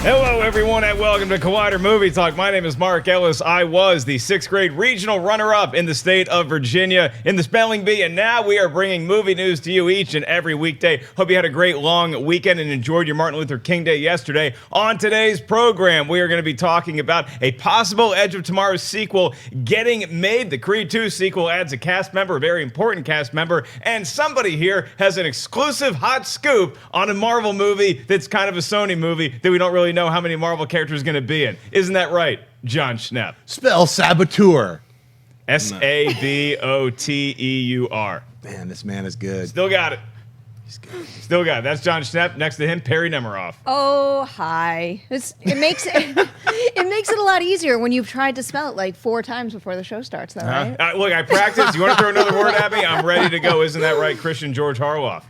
Hello, everyone, and welcome to Collider Movie Talk. My name is Mark Ellis. I was the 6th grade regional runner-up in the state of Virginia in the spelling bee, and now we are bringing movie news to you each and every weekday. Hope you had a great long weekend and enjoyed your Martin Luther King Day yesterday. On today's program, we are going to be talking about a possible Edge of Tomorrow sequel getting made. The Creed 2 sequel adds a cast member, a very important cast member, and somebody here has an exclusive hot scoop on a Marvel movie that's kind of a Sony movie that we don't really know how many Marvel characters are going to be in. Isn't that right, Jon Schnepp? Spell saboteur. S-A-B-O-T-E-U-R. Man, this man is good. Still got it. He's good. Still got it. That's Jon Schnepp. Next to him, Perri Nemiroff. Oh, hi. It makes it a lot easier when you've tried to spell it like 4 times before the show starts, though, right? Look, I practiced. You want to throw another word at me? I'm ready to go. Isn't that right, Kristian George Harloff?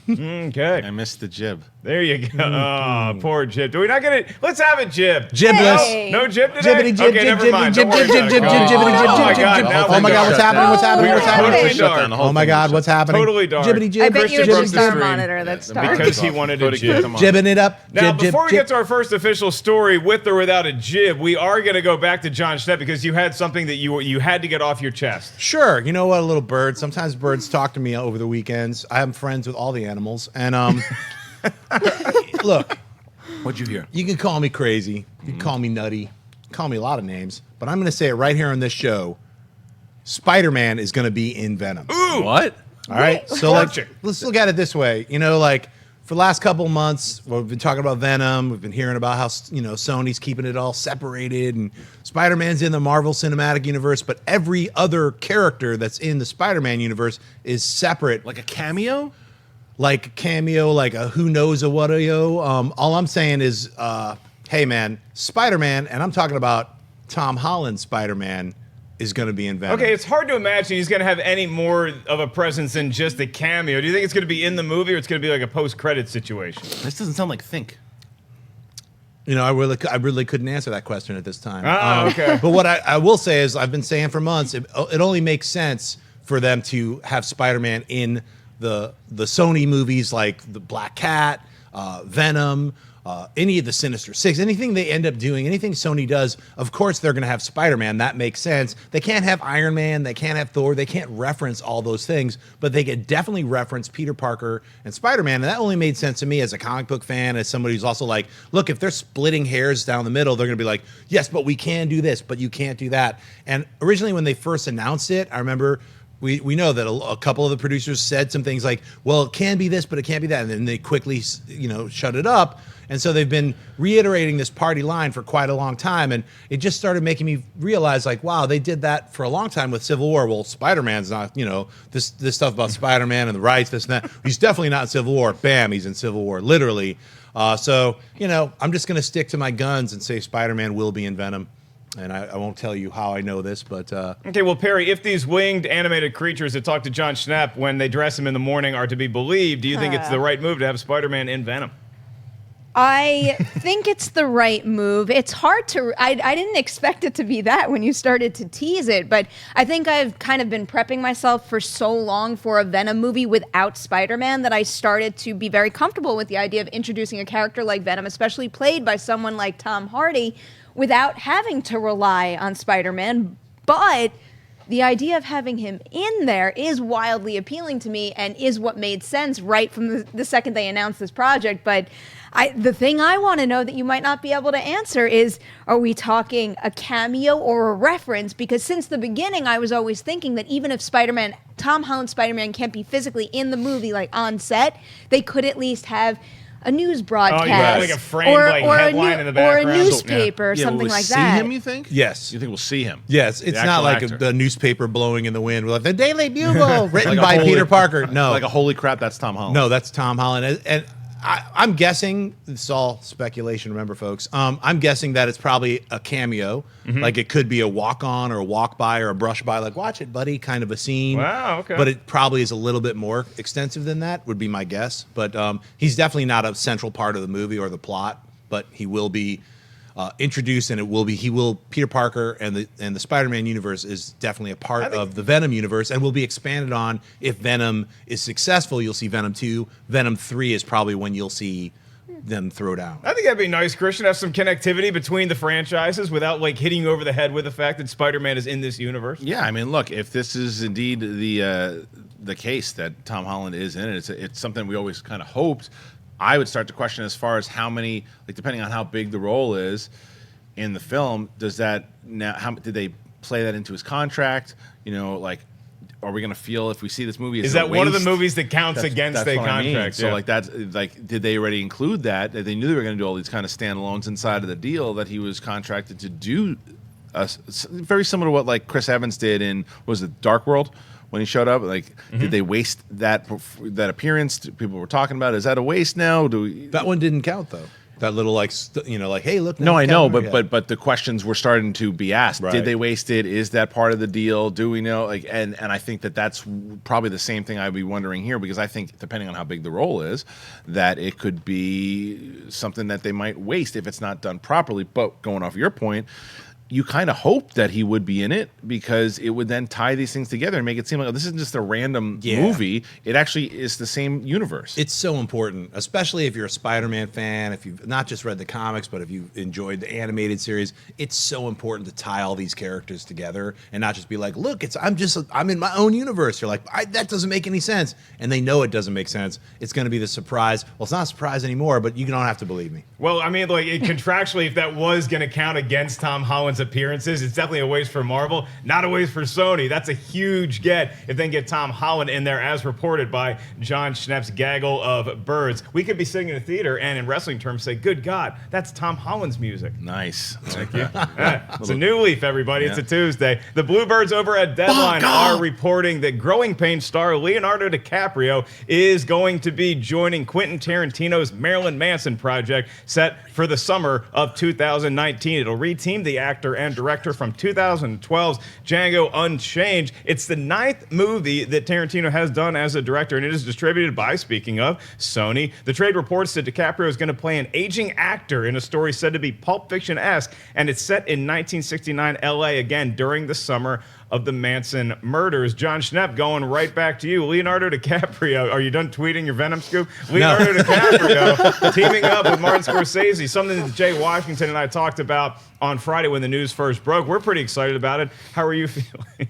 Okay. I missed the jib. There you go. Oh, poor Jib. Do we not get it? Let's have it, Jib. Jibless. Hey. No Jib today? Jibbity jib, Okay, jib, never mind. jib, Don't worry jib, about jib, it. jib, Oh, jibbity jib, oh my jib, God, jib. now Oh my we're God, what's dark. happening? What's happening? Oh, What's okay. happening? Totally Okay. dark. Oh my God, what's happening? Totally dark. Jibbity jib. I bet you Christian it's broke just the our screen. monitor that's dark. Because he wanted to jib. Jibbing it up. Now, Jib, jib, before we jib. get to our first official story, with or without a jib, we are going to go back to Jon Schnepp because you had something that you had to get off your chest. Sure. You know what, a little bird. Sometimes birds talk to me over the weekends. I'm friends with all the animals. And look, What'd you hear? you can call me crazy. You can call me nutty. You can call me a lot of names. But I'm going to say it right here on this show. Spider-Man is going to be in Venom. Ooh! What? All right. So Torture. let's look at it this way. You know, like for the last couple of months, we've been talking about Venom. We've been hearing about how, Sony's keeping it all separated and Spider-Man's in the Marvel Cinematic Universe, but every other character that's in the Spider-Man universe is separate. Like a cameo? Like a cameo, like a who knows a what-a-yo. All I'm saying is, hey, man, Spider-Man, and I'm talking about Tom Holland's Spider-Man, is going to be in Venom. Okay, it's hard to imagine he's going to have any more of a presence than just a cameo. Do you think it's going to be in the movie or it's going to be like a post-credit situation? This doesn't sound like Think. You know, I really couldn't answer that question at this time. Okay. But what I will say is, I've been saying for months, it only makes sense for them to have Spider-Man in the Sony movies like the Black Cat, Venom, any of the Sinister Six, anything they end up doing, anything Sony does, of course they're going to have Spider-Man. That makes sense. They can't have Iron Man. They can't have Thor. They can't reference all those things, but they could definitely reference Peter Parker and Spider-Man. And that only made sense to me as a comic book fan, as somebody who's also like, look, if they're splitting hairs down the middle, they're going to be like, yes, but we can do this, but you can't do that. And originally when they first announced it, I remember we know that a couple of the producers said some things like, well, it can be this, but it can't be that. And then they quickly, shut it up. And so they've been reiterating this party line for quite a long time. And it just started making me realize, like, wow, they did that for a long time with Civil War. Well, Spider-Man's not, this stuff about Spider-Man and the rights, this and that. He's definitely not in Civil War. Bam, he's in Civil War, literally. So, I'm just going to stick to my guns and say Spider-Man will be in Venom. And I won't tell you how I know this, but... Okay, well, Perri, if these winged animated creatures that talk to Jon Schnepp when they dress him in the morning are to be believed, do you think it's the right move to have Spider-Man in Venom? I think it's the right move. It's hard to... I didn't expect it to be that when you started to tease it, but I think I've kind of been prepping myself for so long for a Venom movie without Spider-Man that I started to be very comfortable with the idea of introducing a character like Venom, especially played by someone like Tom Hardy, without having to rely on Spider-Man. But the idea of having him in there is wildly appealing to me and is what made sense right from the second they announced this project. But the thing I want to know that you might not be able to answer is, are we talking a cameo or a reference? Because since the beginning, I was always thinking that even if Tom Holland's Spider-Man can't be physically in the movie, like on set, they could at least have a news broadcast, you got like a framed headline in the background, or a newspaper, or something like that. See him? You think? Yes. You think we'll see him? Yes, it's not like the newspaper blowing in the wind. Like the Daily Bugle, written by Peter Parker. No, like a holy crap, that's Tom Holland. No, that's Tom Holland. And I'm guessing, it's all speculation, remember, folks. I'm guessing that it's probably a cameo. Mm-hmm. Like it could be a walk-on or a walk-by or a brush-by, like, watch it, buddy, kind of a scene. Wow, okay. But it probably is a little bit more extensive than that, would be my guess. But he's definitely not a central part of the movie or the plot, but he will be introduced, and Peter Parker and the Spider-Man universe is definitely a part of the Venom universe and will be expanded on. If Venom is successful, you'll see Venom 2. Venom 3 is probably when you'll see them throw down. I think that'd be nice, Christian. Have some connectivity between the franchises without like hitting you over the head with the fact that Spider-Man is in this universe. Yeah, I mean, look, if this is indeed the case that Tom Holland is in it, it's something we always kind of hoped. I would start to question as far as how many, like depending on how big the role is in the film, does that now? How did they play that into his contract? You know, like, are we going to feel if we see this movie? Is that one of the movies that counts against a what I mean. contract? So Yeah. like that's like, did they already include that? They knew they were going to do all these kind of standalones inside of the deal that he was contracted to do. Very similar to what like Chris Evans did in was it Dark World when he showed up. Like, did they waste that appearance? People were talking about. Is that a waste now? That one didn't count though. That little like like, hey, look. No, I know, camera. but the questions were starting to be asked. Right. Did they waste it? Is that part of the deal? Do we know? Like, and I think that's probably the same thing I'd be wondering here, because I think depending on how big the role is, that it could be something that they might waste if it's not done properly. But going off your point, you kind of hope that he would be in it, because it would then tie these things together and make it seem like, oh, this isn't just a random movie. It actually is the same universe. It's so important, especially if you're a Spider-Man fan, if you've not just read the comics, but if you've enjoyed the animated series. It's so important to tie all these characters together and not just be like, look, I'm in my own universe. You're like, that doesn't make any sense. And they know it doesn't make sense. It's going to be the surprise. Well, it's not a surprise anymore, but you don't have to believe me. Well, I mean, like contractually, if that was going to count against Tom Holland's appearances, it's definitely a waste for Marvel, not a waste for Sony. That's a huge get if they can get Tom Holland in there, as reported by Jon Schnepp's gaggle of birds. We could be sitting in a theater and in wrestling terms say, good God, that's Tom Holland's music. Nice. Thank you. It's a new leaf, everybody. It's a Tuesday. The Bluebirds over at Deadline are reporting that Growing Pains star Leonardo DiCaprio is going to be joining Quentin Tarantino's Marilyn Manson project set for the summer of 2019. It'll reteam the actor and director from 2012's Django Unchained. It's the 9th movie that Tarantino has done as a director, and it is distributed by, speaking of, Sony. The trade reports that DiCaprio is going to play an aging actor in a story said to be Pulp Fiction-esque, and it's set in 1969 LA, again, during the summer of the Manson murders. Jon Schnepp, going right back to you. Leonardo DiCaprio, are you done tweeting your Venom scoop? Leonardo DiCaprio teaming up with Martin Scorsese, something that Jay Washington and I talked about on Friday when the news first broke. We're pretty excited about it. How are you feeling?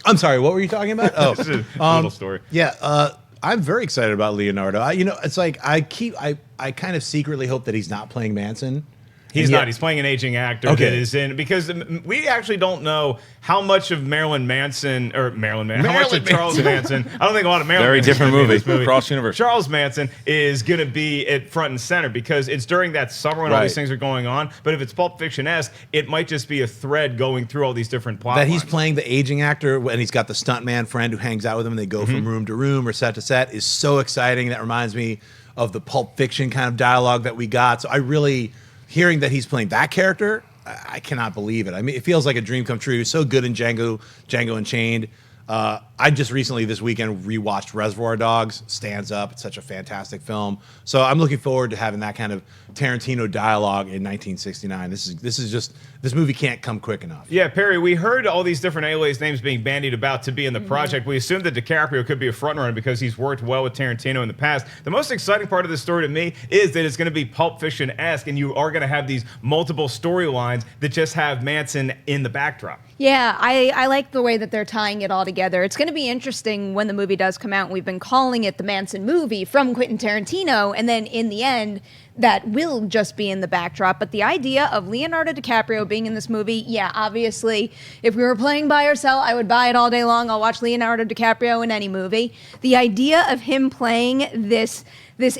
I'm sorry, what were you talking about? Oh, This is a little story. Yeah, I'm very excited about Leonardo. It's like I kind of secretly hope that he's not playing Manson. He's not. He's playing an aging actor that is in, because we actually don't know how much of how much of Charles Manson. I don't think a lot of Marilyn. Very Manson's different gonna be in movie. this Cross universe. Charles Manson is going to be at front and center because it's during that summer when all these things are going on. But if it's Pulp Fiction-esque, it might just be a thread going through all these different plot that lines. he's playing the aging actor, and he's got the stuntman friend who hangs out with him, and they go from room to room or set to set, is so exciting. That reminds me of the Pulp Fiction kind of dialogue that we got. So I really, hearing that he's playing that character, I cannot believe it. I mean, it feels like a dream come true. He's so good in Django Unchained. I just recently this weekend rewatched Reservoir Dogs. Stands up. It's such a fantastic film. So I'm looking forward to having that kind of Tarantino dialogue in 1969. This movie can't come quick enough. Yeah, Perry, we heard all these different alias names being bandied about to be in the project. We assumed that DiCaprio could be a frontrunner because he's worked well with Tarantino in the past. The most exciting part of this story to me is that it's going to be Pulp Fiction-esque, and you are going to have these multiple storylines that just have Manson in the backdrop. Yeah, I like the way that they're tying it all together. It's going to be interesting when the movie does come out. We've been calling it the Manson movie from Quentin Tarantino, and then in the end, that will just be in the backdrop. But the idea of Leonardo DiCaprio being in this movie, yeah, obviously, if we were playing buy or sell, I would buy it all day long. I'll watch Leonardo DiCaprio in any movie. The idea of him playing this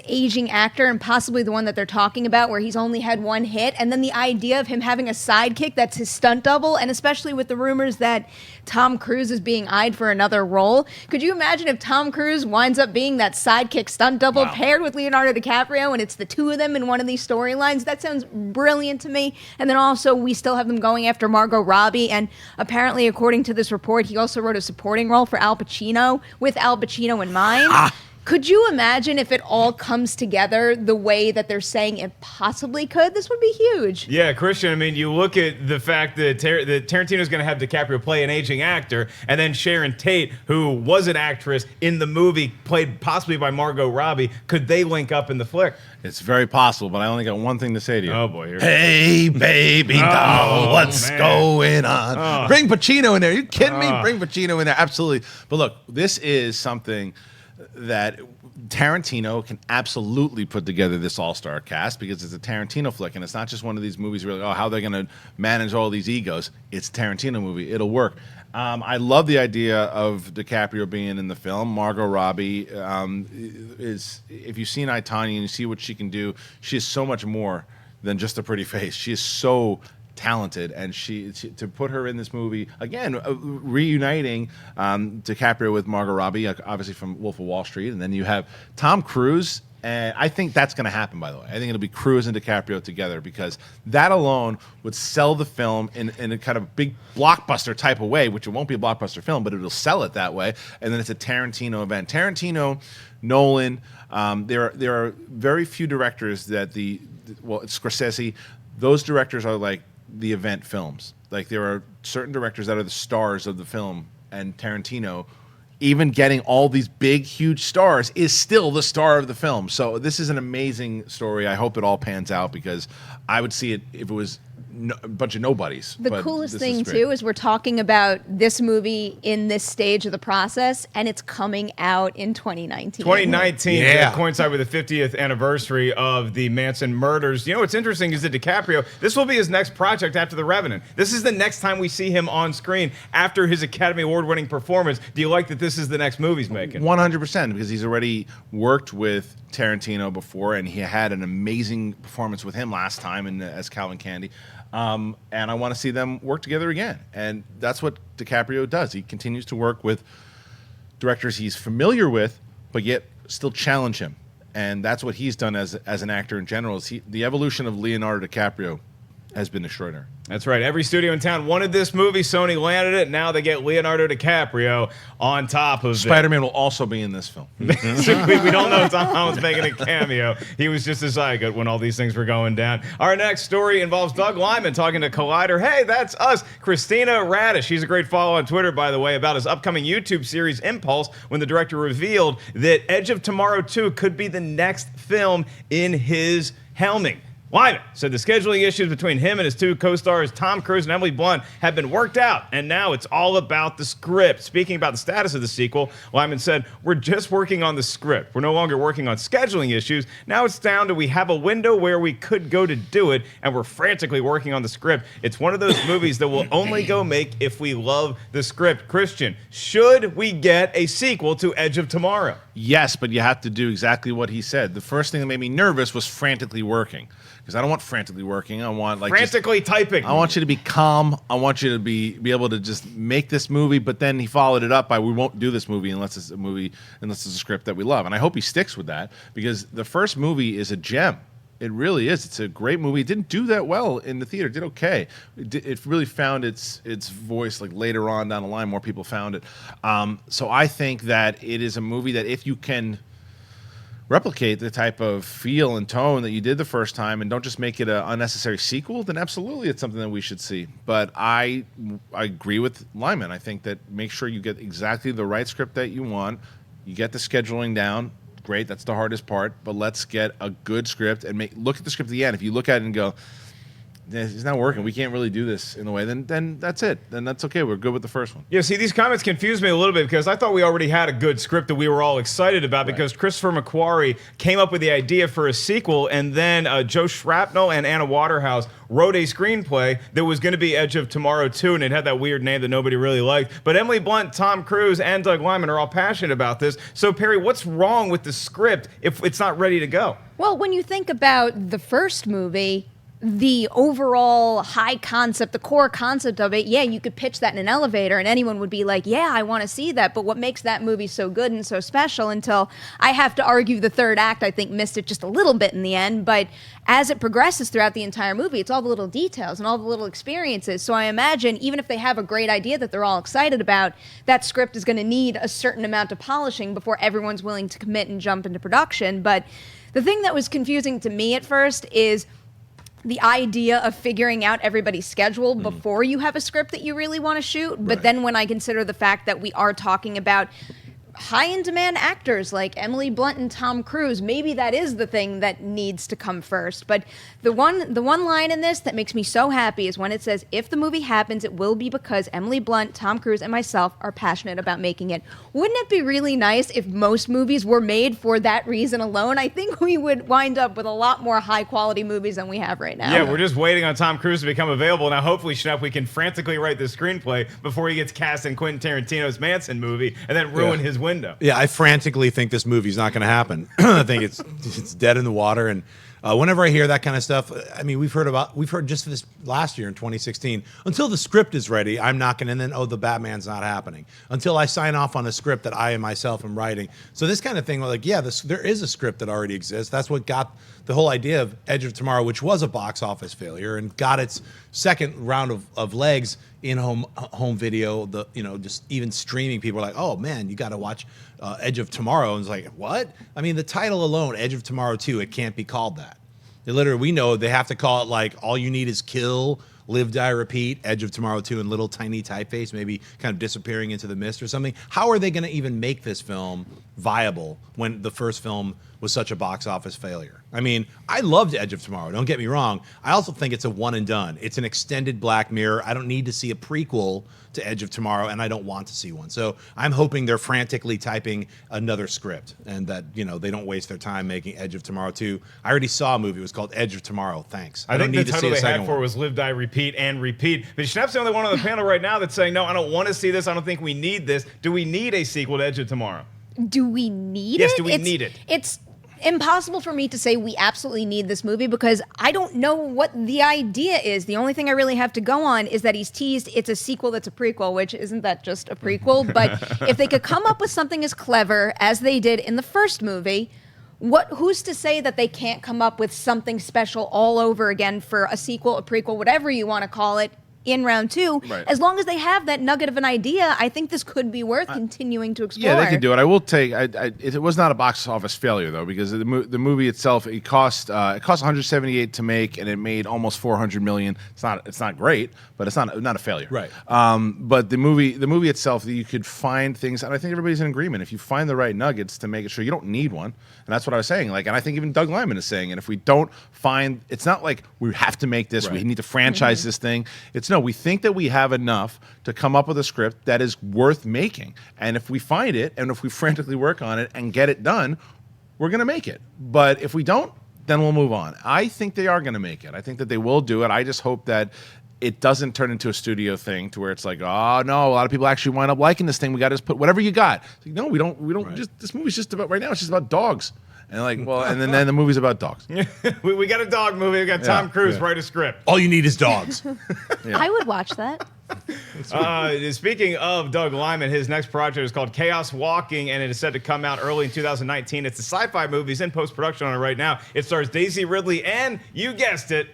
aging actor, and possibly the one that they're talking about where he's only had one hit, and then the idea of him having a sidekick that's his stunt double, and especially with the rumors that Tom Cruise is being eyed for another role. Could you imagine if Tom Cruise winds up being that sidekick stunt double paired with Leonardo DiCaprio, and it's the two of them in one of these storylines? That sounds brilliant to me. And then also we still have them going after Margot Robbie, and apparently according to this report, he also wrote a supporting role for Al Pacino with Al Pacino in mind. Could you imagine if it all comes together the way that they're saying it possibly could? This would be huge. Yeah, Kristian, I mean, you look at the fact that Tarantino's going to have DiCaprio play an aging actor, and then Sharon Tate, who was an actress in the movie, played possibly by Margot Robbie. Could they link up in the flick? It's very possible, but I only got one thing to say to you. Oh, boy. Here. Hey, baby doll, what's man. going on? Bring Pacino in there. You kidding me? Bring Pacino in there. Absolutely. But look, this is something that Tarantino can absolutely put together this all-star cast because it's a Tarantino flick, and it's not just one of these movies where, how they're going to manage all these egos. It's a Tarantino movie. It'll work. I love the idea of DiCaprio being in the film. Margot Robbie is, if you've seen I, Tonya and you see what she can do, she is so much more than just a pretty face. She is so talented, and she to put her in this movie again, reuniting DiCaprio with Margot Robbie, obviously from Wolf of Wall Street, and then you have Tom Cruise. And I think that's going to happen, by the way. I think it'll be Cruise and DiCaprio together because that alone would sell the film in a kind of big blockbuster type of way, which it won't be a blockbuster film, but it'll sell it that way. And then it's a Tarantino event. Tarantino, Nolan, there are very few directors that it's Scorsese. Those directors are like the event films. Like there are certain directors that are the stars of the film, and Tarantino, even getting all these big, huge stars, is still the star of the film. So this is an amazing story. I hope it all pans out because I would see it if it was a bunch of nobodies. The coolest thing, too, is we're talking about this movie in this stage of the process, and it's coming out in 2019. 2019 Yeah. coincide with the 50th anniversary of the Manson murders. You know what's interesting is that DiCaprio, this will be his next project after The Revenant. This is the next time we see him on screen after his Academy Award-winning performance. Do you like that this is the next movie he's making? 100%, because he's already worked with Tarantino before, and he had an amazing performance with him last time as Calvin Candy. And I want to see them work together again. And that's what DiCaprio does. He continues to work with directors he's familiar with, but yet still challenge him. And that's what he's done as an actor in general. The evolution of Leonardo DiCaprio has been extraordinary. That's right. Every studio in town wanted this movie. Sony landed it. Now they get Leonardo DiCaprio on top of Spider-Man will also be in this film. So we don't know if Tom Holland's making a cameo. He was just a zygote when all these things were going down. Our next story involves Doug Liman talking to Collider. Hey, that's us. Christina Radish. She's a great follow on Twitter, by the way, about his upcoming YouTube series Impulse, when the director revealed that Edge of Tomorrow 2 could be the next film in his helming. Lyman said the scheduling issues between him and his two co-stars, Tom Cruise and Emily Blunt, have been worked out, and now it's all about the script. Speaking about the status of the sequel, Lyman said, "We're just working on the script. We're no longer working on scheduling issues. Now it's down to we have a window where we could go to do it, and we're frantically working on the script. It's one of those movies that we'll only go make if we love the script." Kristian, should we get a sequel to Edge of Tomorrow? Yes, but you have to do exactly what he said. The first thing that made me nervous was frantically working. Because I don't want frantically working. I want Frantically typing. I want you to be calm. I want you to be able to just make this movie. But then he followed it up by, we won't do this movie unless it's a script that we love. And I hope he sticks with that, because the first movie is a gem. It really is. It's a great movie. It didn't do that well in the theater. It did okay. It really found its voice like later on down the line. More people found it. So I think that it is a movie that if you can replicate the type of feel and tone that you did the first time and don't just make it an unnecessary sequel, then absolutely it's something that we should see. But I agree with Lyman. I think that make sure you get exactly the right script that you want. You get the scheduling down. Great, that's the hardest part. But let's get a good script and look at the script at the end. If you look at it and go, it's not working, we can't really do this in a way, then that's it. Then that's okay. We're good with the first one. Yeah, see, these comments confused me a little bit because I thought we already had a good script that we were all excited about, because Christopher McQuarrie came up with the idea for a sequel, and then Joe Shrapnel and Anna Waterhouse wrote a screenplay that was going to be Edge of Tomorrow 2, and it had that weird name that nobody really liked. But Emily Blunt, Tom Cruise, and Doug Liman are all passionate about this. So, Perri, what's wrong with the script if it's not ready to go? Well, when you think about the first movie, the overall high concept, the core concept of it, yeah, you could pitch that in an elevator and anyone would be like, yeah, I want to see that. But what makes that movie so good and so special, until I have to argue the third act, I think missed it just a little bit in the end. But as it progresses throughout the entire movie, it's all the little details and all the little experiences. So I imagine even if they have a great idea that they're all excited about, that script is going to need a certain amount of polishing before everyone's willing to commit and jump into production. But the thing that was confusing to me at first is the idea of figuring out everybody's schedule before you have a script that you really want to shoot. But then when I consider the fact that we are talking about high in demand actors like Emily Blunt and Tom Cruise, maybe that is the thing that needs to come first. But the one line in this that makes me so happy is when it says, if the movie happens, it will be because Emily Blunt, Tom Cruise, and myself are passionate about making it. Wouldn't it be really nice if most movies were made for that reason alone? I think we would wind up with a lot more high quality movies than we have right now. Yeah, we're just waiting on Tom Cruise to become available. Now, hopefully, Schnepp, we can frantically write this screenplay before he gets cast in Quentin Tarantino's Manson movie and then ruin his window. Yeah, I frantically think this movie's not going to happen. I think it's dead in the water. And whenever I hear that kind of stuff, I mean, we've heard just this last year in 2016. Until the script is ready, I'm not going to. And then the Batman's not happening until I sign off on a script that I myself am writing. So this kind of thing, like, yeah, there is a script that already exists. That's what got the whole idea of Edge of Tomorrow, which was a box office failure and got its second round of legs in home video. Just even streaming, people are like, oh man, you got to watch Edge of Tomorrow. And it's like, what? I mean, the title alone, Edge of Tomorrow 2, it can't be called that. We know they have to call it like All You Need Is Kill, Live, Die, Repeat, Edge of Tomorrow 2 in little tiny typeface, maybe kind of disappearing into the mist or something. How are they going to even make this film viable when the first film was such a box office failure? I mean, I loved Edge of Tomorrow, don't get me wrong. I also think it's a one and done. It's an extended Black Mirror. I don't need to see a prequel to Edge of Tomorrow, and I don't want to see one. So I'm hoping they're frantically typing another script and that, they don't waste their time making Edge of Tomorrow 2. I already saw a movie. It was called Edge of Tomorrow. Thanks. I think the title they had for it was Live, Die, Repeat, and Repeat. But Schnepp's the only one on the panel right now that's saying, no, I don't want to see this. I don't think we need this. Do we need a sequel to Edge of Tomorrow? Do we need it? Yes, do we need it? It's impossible for me to say we absolutely need this movie because I don't know what the idea is. The only thing I really have to go on is that he's teased it's a sequel that's a prequel, which isn't that just a prequel? But if they could come up with something as clever as they did in the first movie, who's to say that they can't come up with something special all over again for a sequel, a prequel, whatever you want to call it, in round two? Right. As long as they have that nugget of an idea, I think this could be worth continuing to explore. Yeah, they could do it. I will take. It was not a box office failure though, because the movie itself it cost 178 to make, and it made almost 400 million. It's not great, but it's not a failure. Right. But the movie itself, you could find things, and I think everybody's in agreement. If you find the right nuggets to make it sure, you don't need one, and that's what I was saying. Like, and I think even Doug Liman is saying, and if we don't find, it's not like we have to make this. Right. We need to franchise this thing. No, we think that we have enough to come up with a script that is worth making. And if we find it, and if we frantically work on it and get it done, we're going to make it. But if we don't, then we'll move on. I think they are going to make it. I think that they will do it. I just hope that it doesn't turn into a studio thing to where it's like, oh no, a lot of people actually wind up liking this thing. We got to just put whatever you got. It's like, no, we don't. Right. Just this movie's just about, right now it's just about dogs. And like, well, and then the movie's about dogs. we got a dog movie. We got Tom Cruise write a script. All you need is dogs. I would watch that. Speaking of Doug Liman, his next project is called Chaos Walking, and it is set to come out early in 2019. It's a sci-fi movie. He's in post-production on it right now. It stars Daisy Ridley and, you guessed it,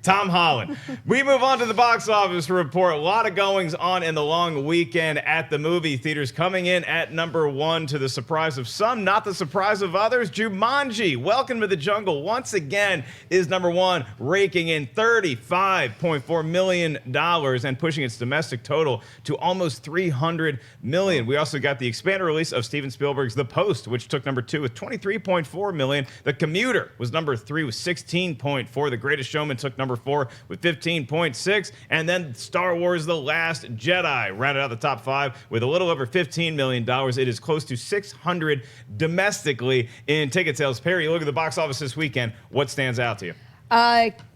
Tom Holland. We move on to the box office report. A lot of goings on in the long weekend at the movie theaters. Coming in at number one, to the surprise of some, not the surprise of others, Jumanji, Welcome to the Jungle, once again is number one, raking in $35.4 million and pushing its domestic total to almost $300 million. We also got the expanded release of Steven Spielberg's The Post, which took number two with $23.4 million. The Commuter was number three with $16.4. The Greatest Showman took number four with 15.6, and then Star Wars The Last Jedi rounded out the top five with a little over $15 million. It is close to 600 domestically in ticket sales. Perri, you look at the box office this weekend. What stands out to you?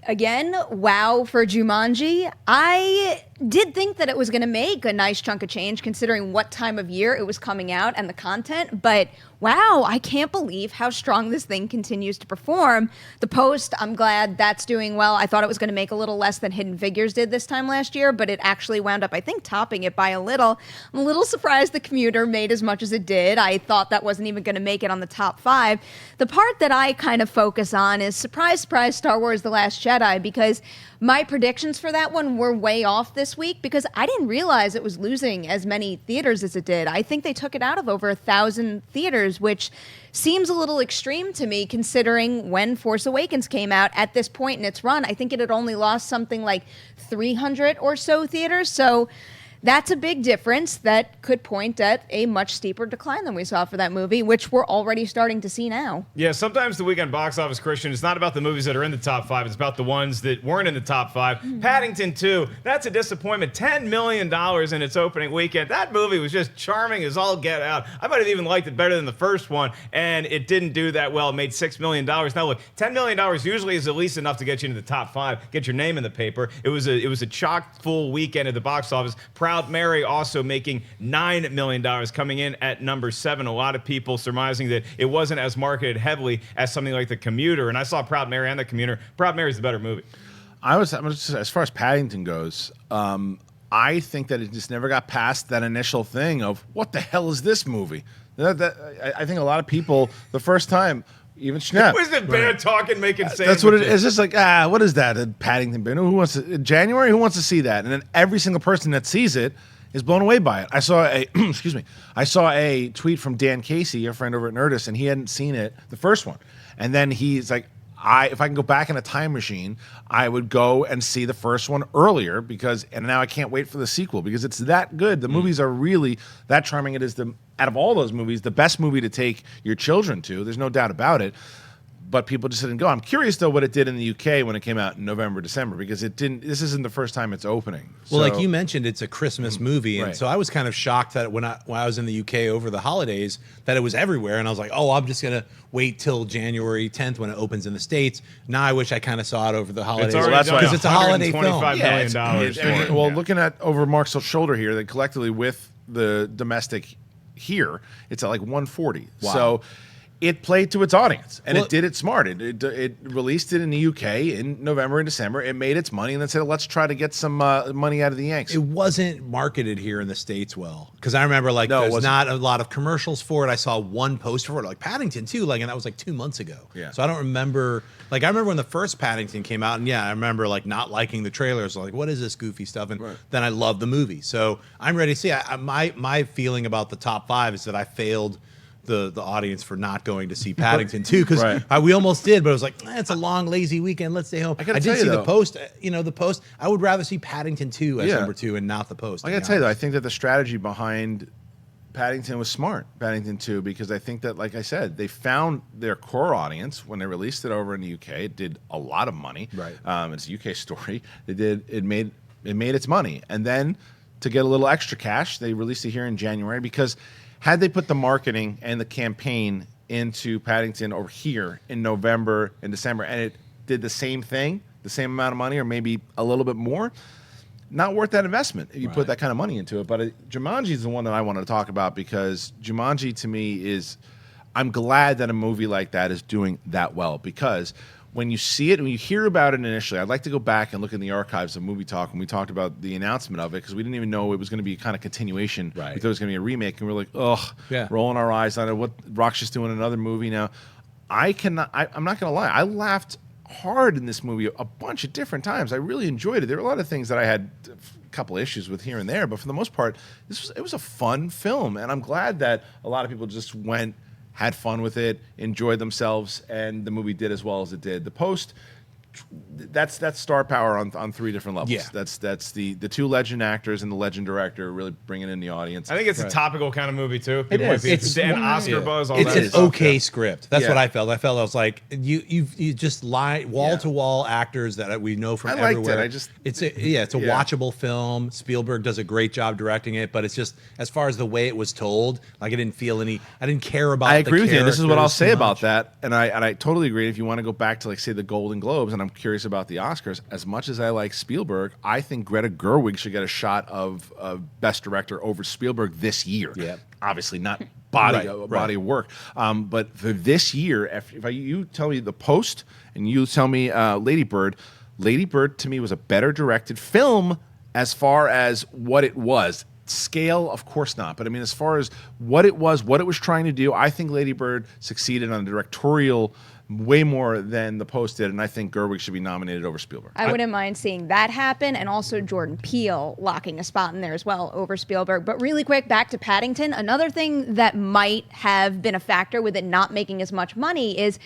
Again, wow for Jumanji. I did think that it was going to make a nice chunk of change considering what time of year it was coming out and the content, but wow, I can't believe how strong this thing continues to perform. The Post, I'm glad that's doing well. I thought it was going to make a little less than Hidden Figures did this time last year, but it actually wound up, I think, topping it by a little. I'm a little surprised The Commuter made as much as it did. I thought that wasn't even going to make it on the top 5. The part that I kind of focus on is, surprise, surprise, Star Wars The Last Jedi, because my predictions for that one were way off this week because I didn't realize it was losing as many theaters as it did. I think they took it out of over 1,000 theaters, which seems a little extreme to me considering when Force Awakens came out at this point in its run. I think it had only lost something like 300 or so theaters. So that's a big difference that could point at a much steeper decline than we saw for that movie, which we're already starting to see now. Yeah, sometimes the weekend box office, Christian, it's not about the movies that are in the top 5. It's about the ones that weren't in the top 5. Paddington 2, that's a disappointment. $10 million in its opening weekend. That movie was just charming as all get out. I might have even liked it better than the first one, and it didn't do that well. It made $6 million. Now, look, $10 million usually is at least enough to get you into the top 5, get your name in the paper. It was a chock-full weekend at the box office. Proud Mary also making $9 million, coming in at number 7. A lot of people surmising that it wasn't as marketed heavily as something like The Commuter, and I saw Proud Mary and The Commuter. Proud Mary's the better movie. As far as Paddington goes, I think that it just never got past that initial thing of what the hell is this movie? I think a lot of people, the first time, even Schnepp. Was the bad talking, making sandwiches? That's what it is. It's just like, what is that? A Paddington bin? Who wants to, January? Who wants to see that? And then every single person that sees it is blown away by it. I saw a I saw a tweet from Dan Casey, a friend over at Nerdist, and he hadn't seen it, the first one. And then he's like, if I can go back in a time machine, I would go and see the first one earlier and now I can't wait for the sequel because it's that good. The movies are really that charming. It is out of all those movies, the best movie to take your children to. There's no doubt about it. But people just didn't go. I'm curious though what it did in the UK when it came out in November, December, because it didn't. This isn't the first time it's opening. Well, like you mentioned, it's a Christmas movie, and so I was kind of shocked that when I was in the UK over the holidays, that it was everywhere, and I was like, oh, I'm just gonna wait till January 10th when it opens in the States. Now I wish I kind of saw it over the holidays Because it's a holiday film. $125 million. Well, looking at over Mark's shoulder here, that collectively with the domestic here, it's at like 140. Wow. So it played to its audience, and it did it smart. It released it in the UK in November and December. It made its money, and then said, let's try to get some money out of the Yanks. It wasn't marketed here in the States well, because I remember there's not a lot of commercials for it. I saw one poster for it, like Paddington too, and that was like 2 months ago. Yeah. So I don't remember. I remember when the first Paddington came out, and I remember not liking the trailers. Like, what is this goofy stuff? And then I loved the movie. So I'm ready to see. My feeling about the top 5 is that I failed the audience for not going to see Paddington 2 because we almost did, but it was like, it's a long, lazy weekend. Let's stay home. I did see The Post. The Post. I would rather see Paddington 2 as number 2 and not The Post. I got to tell you, though, I think that the strategy behind Paddington was smart, Paddington 2, because I think that, like I said, they found their core audience when they released it over in the UK. It did a lot of money. Right. It's a UK story. It made its money. And then to get a little extra cash, they released it here in January because had they put the marketing and the campaign into Paddington over here in November and December, and it did the same thing, the same amount of money, or maybe a little bit more, not worth that investment if you put that kind of money into it. But Jumanji is the one that I wanted to talk about because Jumanji to me is, I'm glad that a movie like that is doing that well because when you see it, when you hear about it initially, I'd like to go back and look in the archives of Movie Talk when we talked about the announcement of it because we didn't even know it was going to be a kind of continuation. We thought it was going to be a remake, and we're like, rolling our eyes on it. What Rock's just doing another movie now? I'm not going to lie. I laughed hard in this movie a bunch of different times. I really enjoyed it. There were a lot of things that I had a couple issues with here and there, but for the most part, it was a fun film, and I'm glad that a lot of people just had fun with it, enjoyed themselves, and the movie did as well as it did. The Post, that's star power on 3 different levels. Yeah. That's the 2 legend actors and the legend director really bringing in the audience. I think it's a topical kind of movie too. It is. It's an Oscar buzz. All it's that an stuff. okay script. That's what I felt. I was like, you just wall to wall actors that we know from everywhere. I liked it. It's a watchable film. Spielberg does a great job directing it, but it's just as far as the way it was told, I didn't care about. I agree with you. This is what I'll say about much. that, and I totally agree. If you want to go back to say the Golden Globes, and I'm curious about the Oscars, as much as I like Spielberg, I think Greta Gerwig should get a shot of Best Director over Spielberg this year. Yeah. Obviously not body Right. of work, but for this year, if you tell me The Post and you tell me Lady Bird to me was a better directed film as far as what it was. Scale, of course not. But I mean, as far as what it was trying to do, I think Lady Bird succeeded on the directorial way more than The Post did, and I think Gerwig should be nominated over Spielberg. I wouldn't mind seeing that happen, and also Jordan Peele locking a spot in there as well over Spielberg. But really quick, back to Paddington. Another thing that might have been a factor with it not making as much money is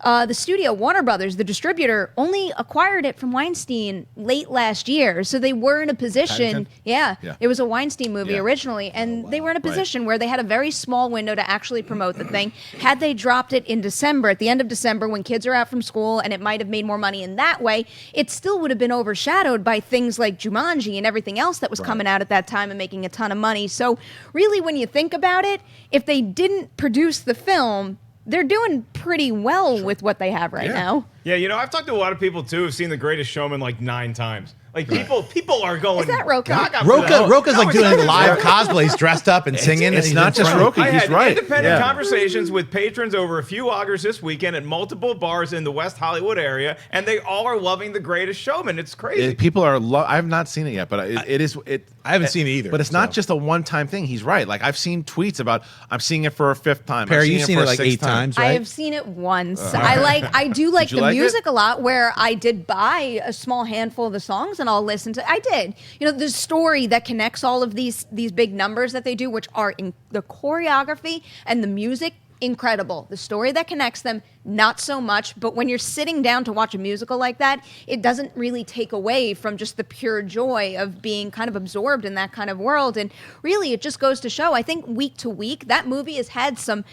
the studio, Warner Brothers, the distributor, only acquired it from Weinstein late last year. So they were in a position, Yeah. it was a Weinstein movie Yeah. originally, and they were in a position where they had a very small window to actually promote the thing. Had they dropped it in December, at the end of December, when kids are out from school, and it might have made more money in that way, it still would have been overshadowed by things like Jumanji and everything else that was coming out at that time and making a ton of money. So really, when you think about it, if they didn't produce the film, they're doing pretty well with what they have right now. Yeah, you know, I've talked to a lot of people too who've seen The Greatest Showman like 9 times. Like people are going. Is that Roka? gaga for that. Roka's No, like it's doing not live just Roka. cosplays, dressed up and singing. It's and not he's just in front. Roka. I He's had right. independent Yeah. conversations with patrons over a few lagers this weekend at multiple bars in the West Hollywood area, and they all are loving The Greatest Showman. It's crazy. People are. I have not seen it yet, but it is. I haven't seen it either, But it's not so. just a one-time thing. He's right. Like I've seen tweets about I'm seeing it for a 5th time. Perry, I'm you've seen for it a like 6th 8 times, I right? have seen it once. I do like you the like music it? a lot, where I did buy a small handful of the songs and I'll listen to. I did. You know, the story that connects all of these big numbers that they do, which are in the choreography and the music, incredible. The story that connects them, not so much. But when you're sitting down to watch a musical like that, it doesn't really take away from just the pure joy of being kind of absorbed in that kind of world. And really, it just goes to show, I think week to week, that movie has had some,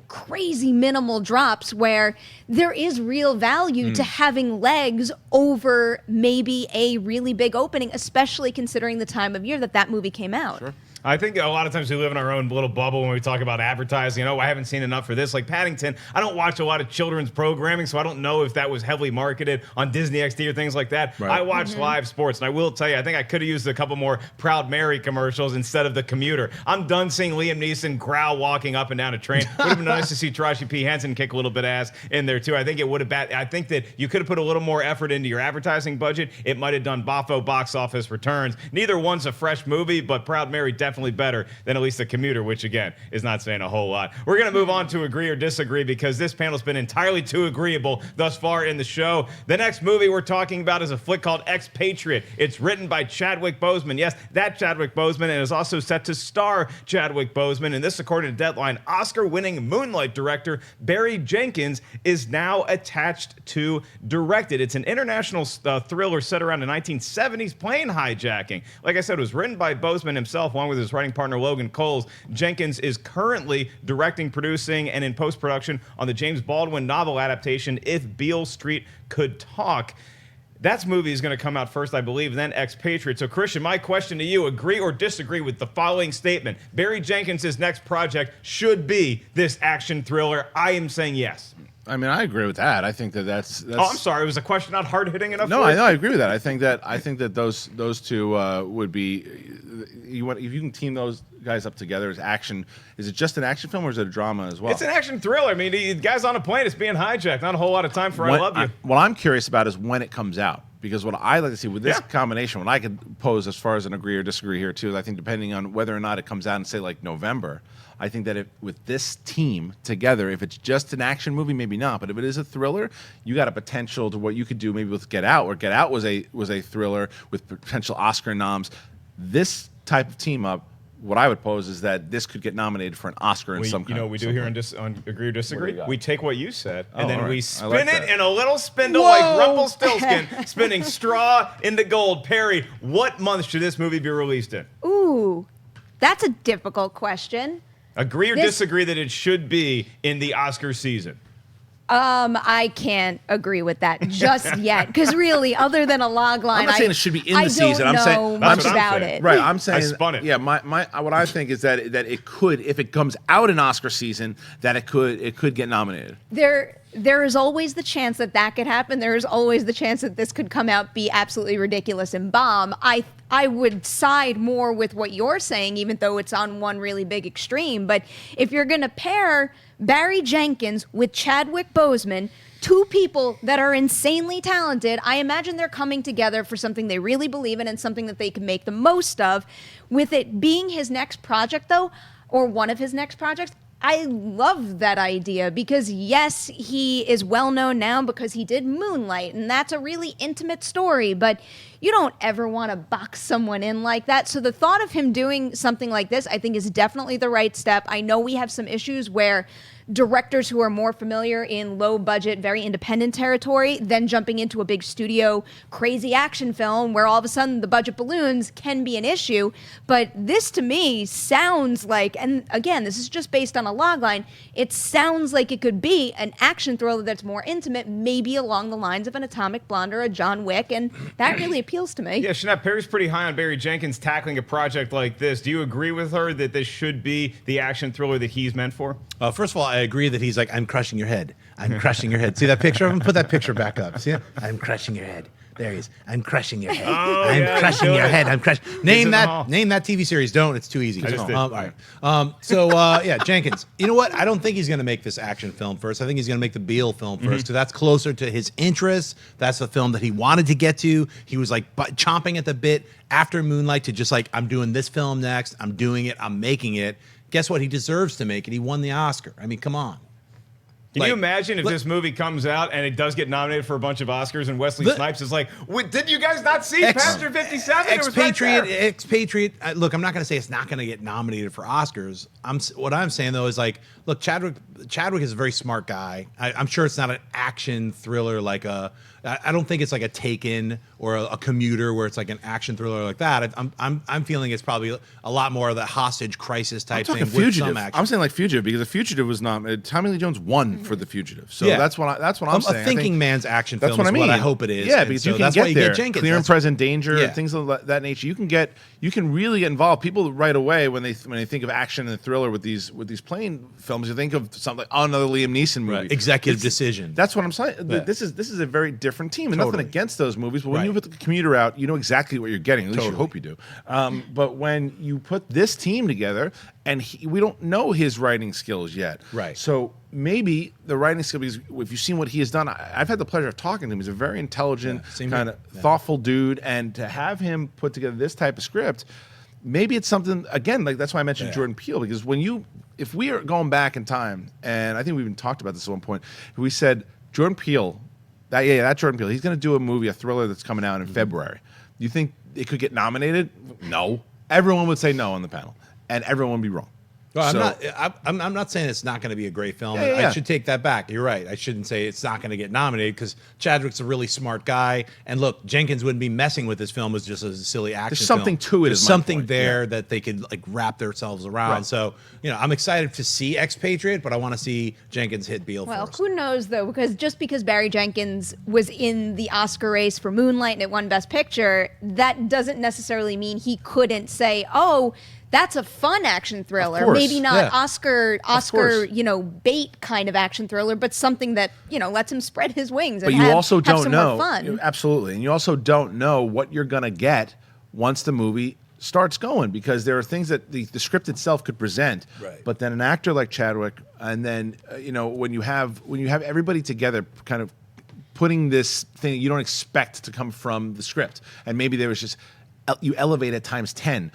crazy minimal drops where there is real value to having legs over maybe a really big opening, especially considering the time of year that movie came out. Sure. I think a lot of times we live in our own little bubble when we talk about advertising. I haven't seen enough for this. Like Paddington, I don't watch a lot of children's programming, so I don't know if that was heavily marketed on Disney XD or things like that. Right. I watch live sports, and I will tell you, I think I could have used a couple more Proud Mary commercials instead of The Commuter. I'm done seeing Liam Neeson growl walking up and down a train. Would have been nice to see Taraji P. Henson kick a little bit of ass in there too. I think it would have. I think that you could have put a little more effort into your advertising budget. It might have done boffo box office returns. Neither one's a fresh movie, but Proud Mary definitely better than at least The Commuter, which again is not saying a whole lot. We're going to move on to agree or disagree because this panel's been entirely too agreeable thus far in the show. The next movie we're talking about is a flick called Expatriate. It's written by Chadwick Boseman. Yes, that Chadwick Boseman, and is also set to star Chadwick Boseman. And this, according to Deadline, Oscar-winning Moonlight director Barry Jenkins is now attached to direct it. It's an international thriller set around the 1970s plane hijacking. Like I said, it was written by Boseman himself, along with his writing partner Logan Coles. Jenkins is currently directing, producing, and in post-production on the James Baldwin novel adaptation If Beale Street Could Talk. That movie is going to come out first, I believe, then Expatriate. So, Kristian, my question to you, agree or disagree with the following statement? Barry Jenkins' next project should be this action thriller. I am saying yes. I mean, I agree with that. I think that's Oh, I'm sorry. It was a question not hard hitting enough. No, for I you? know. I agree with that. I think that those two would be. If you can team those guys up together as action. Is it just an action film or is it a drama as well? It's an action thriller. I mean, the guy's on a plane. It's being hijacked. Not a whole lot of time for I love you. What I'm curious about is when it comes out. Because what I like to see with this Yeah. combination, what I could pose as far as an agree or disagree here too, is I think depending on whether or not it comes out in say like November, I think that with this team together, if it's just an action movie, maybe not. But if it is a thriller, you got a potential to what you could do maybe with Get Out, where Get Out was a thriller with potential Oscar noms. This type of team up, what I would pose is that this could get nominated for an Oscar in some kind. You know what we do here on Agree or Disagree? got? We take what you said, and Oh, then all right. we I spin like it that. in a little spindle Whoa. like Rumpelstiltskin, spinning straw into gold. Perry, what month should this movie be released in? Ooh, that's a difficult question. Agree or This- disagree that it should be in the Oscar season? I can't agree with that just yet, because really, other than a log line, I'm not saying it should be in the I season. don't I'm saying know That's much what I'm about saying. it. Right, I'm saying spun it. Yeah, my what I think is that it could, if it comes out in Oscar season, that it could get nominated. there is always the chance that that could happen. There is always the chance that this could come out, be absolutely ridiculous and bomb. I would side more with what you're saying, even though it's on one really big extreme. But if you're going to pair Barry Jenkins with Chadwick Boseman, two people that are insanely talented, I imagine they're coming together for something they really believe in and something that they can make the most of. With it being his next project, though, or one of his next projects, I love that idea because, yes, he is well known now because he did Moonlight, and that's a really intimate story, but you don't ever want to box someone in like that. So the thought of him doing something like this, I think, is definitely the right step. I know we have some issues where directors who are more familiar in low budget, very independent territory, then jumping into a big studio, crazy action film where all of a sudden the budget balloons can be an issue. But this to me sounds like, and again, this is just based on a logline, it sounds like it could be an action thriller that's more intimate, maybe along the lines of an Atomic Blonde or a John Wick, and that really appeals to me. Yeah, Schnepp, Perry's pretty high on Barry Jenkins tackling a project like this. Do you agree with her that this should be the action thriller that he's meant for? First of all, I agree that he's like, I'm crushing your head. I'm crushing your head. See that picture of him? Put that picture back up. See it? I'm crushing your head. There he is. I'm crushing your head. I'm crushing your head. I'm crushing. Name that TV series. Don't. It's too easy. All right. Yeah, Jenkins. You know what? I don't think he's going to make this action film first. I think he's going to make the Beale film first because that's closer to his interests. That's the film that he wanted to get to. He was like chomping at the bit after Moonlight to just like, I'm doing this film next. I'm doing it. I'm making it. Guess what? He deserves to make it. He won the Oscar. I mean, come on. Can you imagine if this movie comes out and it does get nominated for a bunch of Oscars and Wesley Snipes is like, did you guys not see Passenger 57? Expatriate. Look, I'm not going to say it's not going to get nominated for Oscars. What I'm saying, though, is like, look, Chadwick is a very smart guy. I'm sure it's not an action thriller like I don't think it's like a Taken or a Commuter where it's like an action thriller like that. I'm feeling it's probably a lot more of the hostage crisis type thing with Fugitive. some action. I'm saying like Fugitive because The Fugitive was nominated. Tommy Lee Jones won for The Fugitive, so that's what I'm saying. A thinking man's action film. That's what I mean. What I hope it is. Yeah, because you can get there. Jenkins. Clear and present danger, and things of that nature. You can really get involved. People right away when they think of action and thriller with these plane films, you think of something like another Liam Neeson movie. Right. Executive Decision. That's what I'm saying. Yeah. This is a very different team, and nothing against those movies. But when you put The Commuter out, you know exactly what you're getting. At least you hope you do. But when you put this team together, and we don't know his writing skills yet. Right. So maybe the writing skill, because if you've seen what he has done, I've had the pleasure of talking to him. He's a very intelligent, kind of thoughtful dude, and to have him put together this type of script, maybe it's something, again, like that's why I mentioned Jordan Peele, because if we are going back in time, and I think we even talked about this at one point, we said Jordan Peele, that Jordan Peele, he's going to do a thriller that's coming out in February. Do you think it could get nominated? No. Everyone would say no on the panel, and everyone would be wrong. Well, I'm not saying it's not going to be a great film. I should take that back. You're right. I shouldn't say it's not going to get nominated because Chadwick's a really smart guy. And look, Jenkins wouldn't be messing with this film as just a silly action There's something film. to it. There's something there that they could like wrap themselves around. Right. So, I'm excited to see Expatriate, but I want to see Jenkins hit Beale first. Who knows, though, because Barry Jenkins was in the Oscar race for Moonlight and it won Best Picture, that doesn't necessarily mean he couldn't say, oh, that's a fun action thriller. Maybe not Oscar, bait kind of action thriller, but something that, lets him spread his wings and you also don't know. Fun. Absolutely. And you also don't know what you're going to get once the movie starts going, because there are things that the script itself could present. Right. But then an actor like Chadwick, and then, when you have everybody together kind of putting this thing you don't expect to come from the script, and maybe there was just, you elevate it times 10.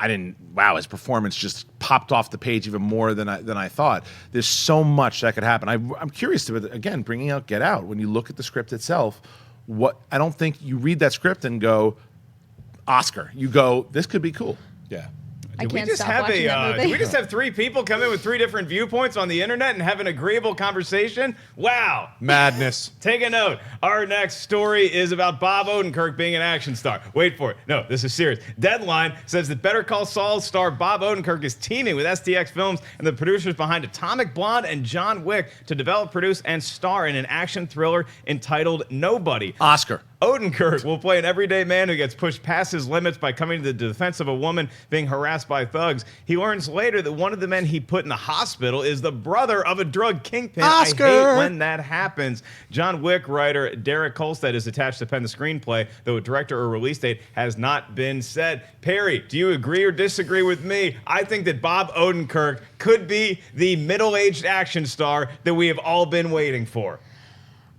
His performance just popped off the page even more than I thought. There's so much that could happen. I'm curious to, again, bringing out Get Out, when you look at the script itself, I don't think you read that script and go, Oscar. You go, this could be cool. Yeah. Did we just have three people come in with three different viewpoints on the internet and have an agreeable conversation? Wow. Madness. Take a note. Our next story is about Bob Odenkirk being an action star. Wait for it. No, this is serious. Deadline says that Better Call Saul star Bob Odenkirk is teaming with STX Films and the producers behind Atomic Blonde and John Wick to develop, produce, and star in an action thriller entitled Nobody. Oscar. Odenkirk will play an everyday man who gets pushed past his limits by coming to the defense of a woman being harassed by thugs. He learns later that one of the men he put in the hospital is the brother of a drug kingpin. Oscar! I hate when that happens. John Wick writer Derek Kolstad is attached to pen the screenplay, though a director or release date has not been set. Perry, do you agree or disagree with me? I think that Bob Odenkirk could be the middle-aged action star that we have all been waiting for.